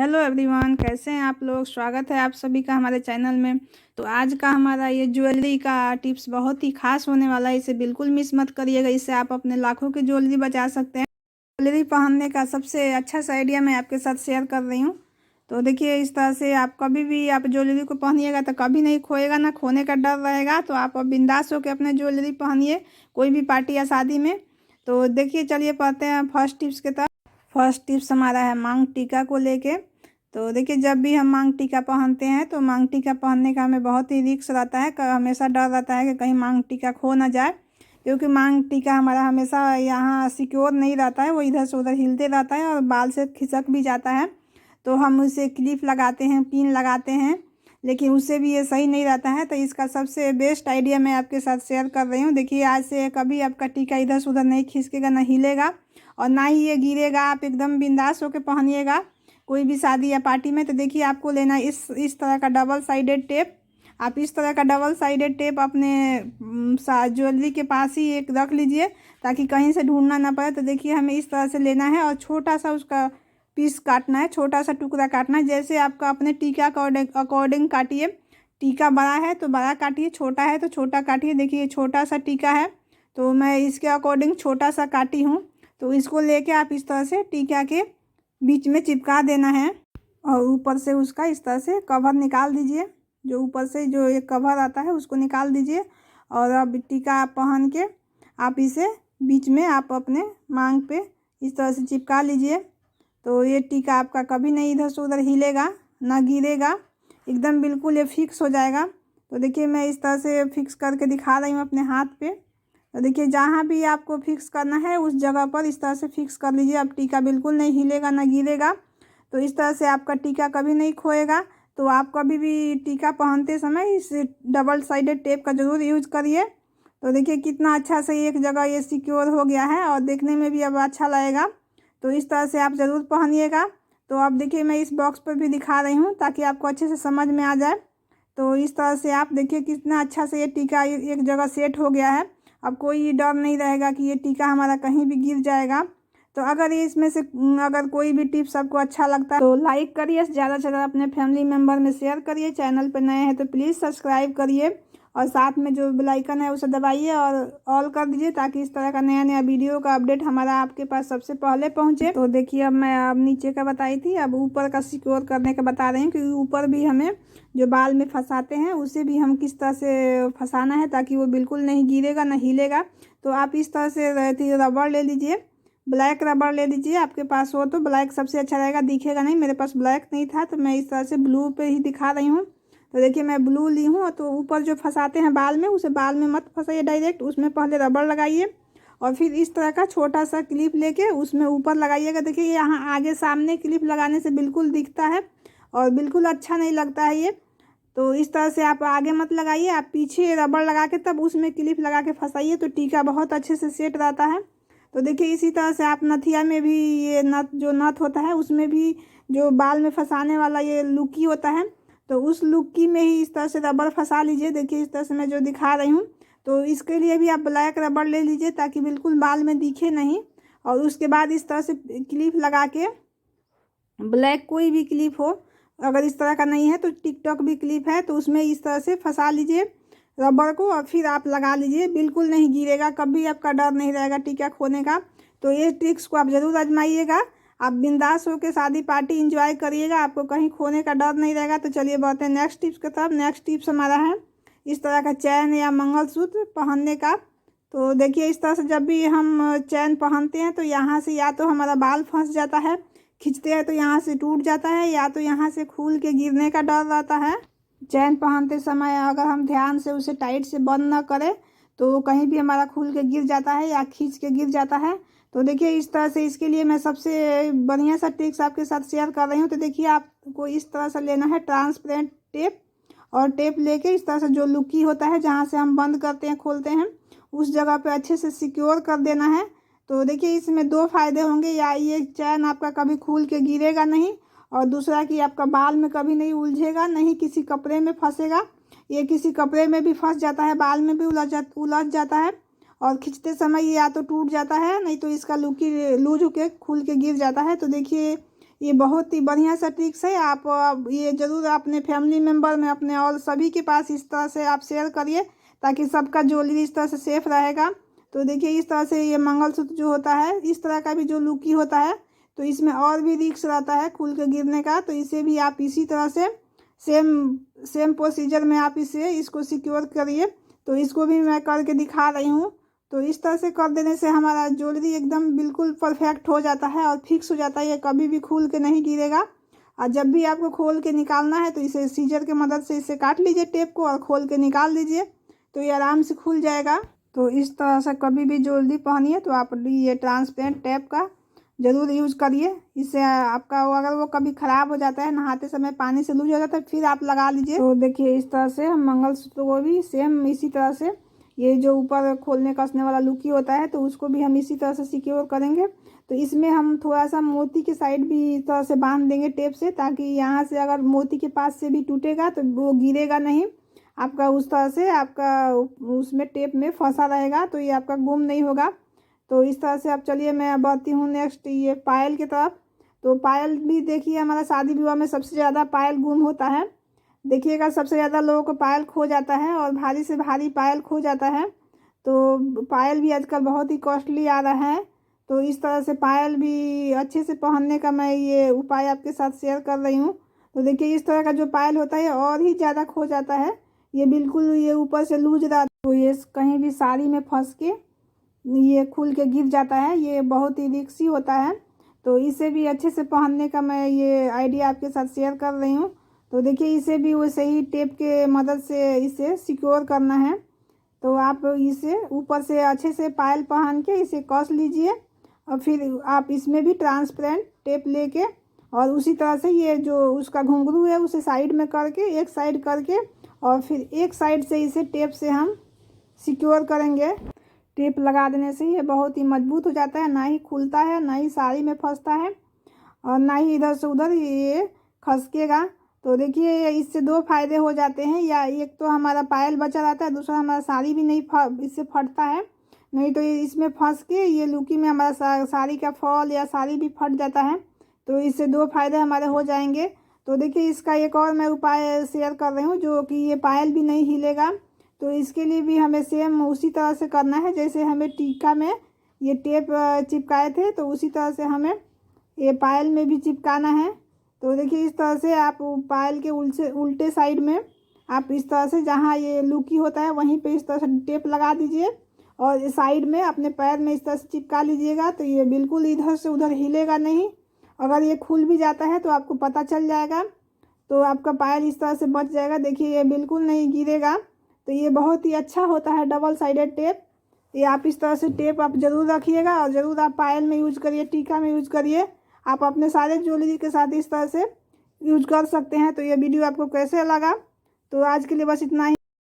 Hello everyone, कैसे हैं आप लोग। स्वागत है आप सभी का हमारे चैनल में। तो आज का हमारा ये ज्वेलरी का टिप्स बहुत ही खास होने वाला है, इसे बिल्कुल मिस मत करिएगा। इससे आप अपने लाखों की ज्वेलरी बचा सकते हैं। ज्वेलरी पहनने का सबसे अच्छा सा आइडिया मैं आपके साथ शेयर कर रही हूँ। तो देखिए, इस तरह से आप कभी भी आप ज्वेलरी को पहनिएगा तो कभी नहीं खोएगा, ना खोने का डर रहेगा। तो आप अब बिंदास होकर अपने ज्वेलरी पहनिए कोई भी पार्टी या शादी में। तो देखिए, चलिए पढ़ते हैं फर्स्ट टिप्स के तरफ। फर्स्ट टिप्स हमारा है मांग टीका को लेके। तो देखिए, जब भी हम मांग टीका पहनते हैं तो मांग टीका पहनने का हमें बहुत ही रिस्क रहता है। हमेशा डर रहता है कि कहीं मांग टीका खो ना जाए, क्योंकि मांग टीका हमारा हमेशा यहाँ सिक्योर नहीं रहता है, वो इधर से उधर हिलते रहता है और बाल से खिसक भी जाता है। तो हम उसे क्लिप लगाते हैं, पिन लगाते हैं, लेकिन उससे भी ये सही नहीं रहता है। तो इसका सबसे बेस्ट आइडिया मैं आपके साथ शेयर कर रही हूँ। देखिए, आज से कभी आपका टीका इधर से उधर नहीं खिसकेगा, ना हिलेगा और ना ही ये गिरेगा। आप एकदम बिंदास होकर पहनिएगा कोई भी शादी या पार्टी में। तो देखिए, आपको लेना इस तरह का डबल साइडेड टेप। आप इस तरह का डबल साइडेड टेप अपने ज्वेलरी के पास ही एक रख लीजिए, ताकि कहीं से ढूंढना ना पड़े। तो देखिए, हमें इस तरह से लेना है और छोटा सा उसका पीस काटना है, छोटा सा टुकड़ा काटना है। जैसे आपका अपने टीका अकॉर्डिंग काटिए। टीका बड़ा है तो बड़ा काटिए, छोटा है तो छोटा काटिए। देखिए, ये छोटा सा टीका है तो मैं इसके अकॉर्डिंग छोटा सा काटी हूँ। तो इसको लेके आप इस तरह से टीका के बीच में चिपका देना है और ऊपर से उसका इस तरह से कवर निकाल दीजिए। जो ऊपर से जो एक कवर आता है उसको निकाल दीजिए। और अब टीका आप पहन के आप इसे बीच में आप अपने मांग पे इस तरह से चिपका लीजिए। तो ये टीका आपका कभी नहीं इधर से उधर हिलेगा, ना गिरेगा, एकदम बिल्कुल ये फिक्स हो जाएगा। तो देखिए, मैं इस तरह से फिक्स करके दिखा रही हूँ अपने हाथ पे। तो देखिए, जहाँ भी आपको फिक्स करना है उस जगह पर इस तरह से फिक्स कर लीजिए। अब टीका बिल्कुल नहीं हिलेगा, ना गिरेगा। तो इस तरह से आपका टीका कभी नहीं खोएगा। तो आप कभी भी टीका पहनते समय इस डबल साइडेड टेप का ज़रूर यूज करिए। तो देखिए, कितना अच्छा से एक जगह ये सिक्योर हो गया है और देखने में भी अब अच्छा लगेगा। तो इस तरह से आप ज़रूर पहनिएगा। तो अब देखिए, मैं इस बॉक्स पर भी दिखा रही हूँ ताकि आपको अच्छे से समझ में आ जाए। तो इस तरह से आप देखिए कितना अच्छा से ये टीका एक जगह सेट हो गया है। अब कोई डर नहीं रहेगा कि ये टीका हमारा कहीं भी गिर जाएगा। तो अगर ये इसमें से अगर कोई भी टिप्स आपको अच्छा लगता है तो लाइक करिए, ज़्यादा से ज़्यादा अपने फैमिली मेम्बर में शेयर करिए। चैनल पर नए हैं तो प्लीज़ सब्सक्राइब करिए और साथ में जो बेल आइकन है उसे दबाइए और ऑल कर दीजिए, ताकि इस तरह का नया नया वीडियो का अपडेट हमारा आपके पास सबसे पहले पहुंचे। तो देखिए, अब मैं अब नीचे का बताई थी, अब ऊपर का सिक्योर करने का बता रही हूँ, क्योंकि ऊपर भी हमें जो बाल में फंसाते हैं उसे भी हम किस तरह से फंसाना है ताकि वो बिल्कुल नहीं गिरेगा, ना हिलेगा। तो आप इस तरह से रबड़ ले लीजिए, ब्लैक रबड़ ले लीजिए। आपके पास हो तो ब्लैक सबसे अच्छा रहेगा, दिखेगा नहीं। मेरे पास ब्लैक नहीं था तो मैं इस तरह से ब्लू पे ही दिखा रही हूँ। तो देखिए, मैं ब्लू ली हूँ। तो ऊपर जो फंसाते हैं बाल में, उसे बाल में मत फंसाइए डायरेक्ट, उसमें पहले रबड़ लगाइए और फिर इस तरह का छोटा सा क्लिप लेके उसमें ऊपर लगाइएगा। देखिए, यहाँ आगे सामने क्लिप लगाने से बिल्कुल दिखता है और बिल्कुल अच्छा नहीं लगता है ये। तो इस तरह से आप आगे मत लगाइए, आप पीछे रबड़ लगा के तब उसमें क्लिप लगा के फंसाइए, तो टीका बहुत अच्छे से सेट रहता है। तो देखिए, इसी तरह से आप नथिया में भी ये नथ होता है उसमें भी जो बाल में फंसाने वाला ये लुकी होता है, तो उस लुक्की में ही इस तरह से रबड़ फंसा लीजिए। देखिए, इस तरह से मैं जो दिखा रही हूँ। तो इसके लिए भी आप ब्लैक रबड़ ले लीजिए ताकि बिल्कुल बाल में दिखे नहीं। और उसके बाद इस तरह से क्लिप लगा के, ब्लैक कोई भी क्लिप हो, अगर इस तरह का नहीं है तो टिकटॉक भी क्लिप है, तो उसमें इस तरह से फंसा लीजिए रबड़ को और फिर आप लगा लीजिए। बिल्कुल नहीं गिरेगा, कभी आपका डर नहीं रहेगा टीका खोने का। तो ये ट्रिक्स को आप ज़रूर आजमाइएगा। आप बिंदास होकर शादी पार्टी इंजॉय करिएगा, आपको कहीं खोने का डर नहीं रहेगा। तो चलिए बढ़ते हैं नेक्स्ट टिप्स की तरफ। नेक्स्ट टिप्स हमारा है इस तरह का चैन या मंगलसूत्र पहनने का। तो देखिए, इस तरह से जब भी हम चैन पहनते हैं तो यहाँ से या तो हमारा बाल फंस जाता है, खींचते हैं तो यहाँ से टूट जाता है, या तो यहाँ से खुल के गिरने का डर रहता है। चैन पहनते समय अगर हम ध्यान से उसे टाइट से बंद न करें तो कहीं भी हमारा खुल के गिर जाता है या खींच के गिर जाता है। तो देखिए, इस तरह से इसके लिए मैं सबसे बढ़िया सा ट्रिक्स आपके साथ शेयर कर रही हूँ। तो देखिए, आपको इस तरह से लेना है ट्रांसपेरेंट टेप, और टेप लेके इस तरह से जो लुकी होता है जहाँ से हम बंद करते हैं खोलते हैं उस जगह पे अच्छे से सिक्योर कर देना है। तो देखिए, इसमें दो फायदे होंगे, या ये चैन आपका कभी खुल के गिरेगा नहीं, और दूसरा कि आपका बाल में कभी नहीं उलझेगा, नहीं किसी कपड़े में फंसेगा। ये किसी कपड़े में भी फंस जाता है, बाल में भी उलझ जाता है और खींचते समय ये या तो टूट जाता है, नहीं तो इसका लूज होके खुल के गिर जाता है। तो देखिए, ये बहुत ही बढ़िया सा ट्रिक्स है। आप ये ज़रूर अपने फैमिली मेम्बर में अपने और सभी के पास इस तरह से आप शेयर करिए, ताकि सबका ज्वेलरी इस तरह से सेफ रहेगा। तो देखिए इस तरह से ये मंगलसूत्र जो होता है, इस तरह का भी जो लुकी होता है, तो इसमें और भी रिस्क रहता है खुल के गिरने का। तो इसे भी आप इसी तरह से सेम प्रोसीजर में आप इसको सिक्योर करिए। तो इसको भी मैं करके दिखा रही हूँ। तो इस तरह से कर देने से हमारा ज्वेलरी एकदम बिल्कुल परफेक्ट हो जाता है और फिक्स हो जाता है, ये कभी भी खुल के नहीं गिरेगा। और जब भी आपको खोल के निकालना है तो इसे सीजर की मदद से इसे काट लीजिए टेप को और खोल के निकाल दीजिए, तो ये आराम से खुल जाएगा। तो इस तरह से कभी भी ज्वेलरी पहनिए तो आप ये ट्रांसपेरेंट टेप का ज़रूर यूज़ करिए। इससे आपका अगर वो कभी ख़राब हो जाता है, नहाते समय पानी से लूज हो जाता है, फिर आप लगा लीजिए। तो देखिए इस तरह से हम मंगलसूत्र को भी सेम इसी तरह से, ये जो ऊपर खोलने कसने वाला लुकी होता है, तो उसको भी हम इसी तरह से सिक्योर करेंगे। तो इसमें हम थोड़ा सा मोती के साइड भी इस तरह से बांध देंगे टेप से, ताकि यहाँ से अगर मोती के पास से भी टूटेगा तो वो गिरेगा नहीं, आपका उस तरह से आपका उसमें टेप में फंसा रहेगा, तो ये आपका गुम नहीं होगा। तो इस तरह से अब चलिए मैं बढ़ती हूँ नेक्स्ट ये पायल की तरफ। तो पायल भी देखिए, हमारा शादी विवाह में सबसे ज़्यादा पायल गुम होता है। देखिएगा सबसे ज़्यादा लोगों को पायल खो जाता है और भारी से भारी पायल खो जाता है। तो पायल भी आजकल बहुत ही कॉस्टली आ रहा है। तो इस तरह से पायल भी अच्छे से पहनने का मैं ये उपाय आपके साथ शेयर कर रही हूँ। तो देखिए इस तरह का जो पायल होता है और ही ज़्यादा खो जाता है, ये बिल्कुल ये ऊपर से लूज रहा, तो ये कहीं भी साड़ी में फंस के ये खुल के गिर जाता है, ये बहुत ही रिस्की होता है। तो इसे भी अच्छे से पहनने का मैं ये आइडिया आपके साथ शेयर कर रही हूँ। तो देखिए इसे भी वैसे ही टेप के मदद से इसे सिक्योर करना है। तो आप इसे ऊपर से अच्छे से पायल पहन के इसे कस लीजिए और फिर आप इसमें भी ट्रांसपेरेंट टेप लेके और उसी तरह से ये जो उसका घुंघरू है उसे साइड में करके, एक साइड करके, और फिर एक साइड से इसे टेप से हम सिक्योर करेंगे। टेप लगा देने से ये बहुत ही मजबूत हो जाता है, ना ही खुलता है, ना ही साड़ी में फंसता है और ना ही इधर से उधर ये खसकेगा। तो देखिए इससे दो फायदे हो जाते हैं, या एक तो हमारा पायल बचा रहता है, दूसरा हमारा साड़ी भी नहीं इससे फटता है। नहीं तो ये इसमें फंस के ये लुकी में हमारा साड़ी का फॉल या साड़ी भी फट जाता है। तो इससे दो फायदे हमारे हो जाएंगे। तो देखिए इसका एक और मैं उपाय शेयर कर रही हूँ, जो कि ये पायल भी नहीं हिलेगा। तो इसके लिए भी हमें सेम उसी तरह से करना है, जैसे हमें टीका में ये टेप चिपकाए थे, तो उसी तरह से हमें ये पायल में भी चिपकाना है। तो देखिए इस तरह से आप पायल के उल्टे साइड में आप इस तरह से, जहाँ ये लुकी होता है वहीं पे इस तरह से टेप लगा दीजिए और साइड में अपने पैर में इस तरह से चिपका लीजिएगा। तो ये बिल्कुल इधर से उधर हिलेगा नहीं। अगर ये खुल भी जाता है तो आपको पता चल जाएगा, तो आपका पायल इस तरह से बच जाएगा। देखिए ये बिल्कुल नहीं गिरेगा। तो ये बहुत ही अच्छा होता है डबल साइडेड टेप। ये आप इस तरह से टेप आप ज़रूर रखिएगा और ज़रूर आप पायल में यूज करिए, टीका में यूज करिए। आप अपने सारे ज्वेलरी के साथ इस तरह से यूज कर सकते हैं। तो ये वीडियो आपको कैसे लगा, तो आज के लिए बस इतना ही।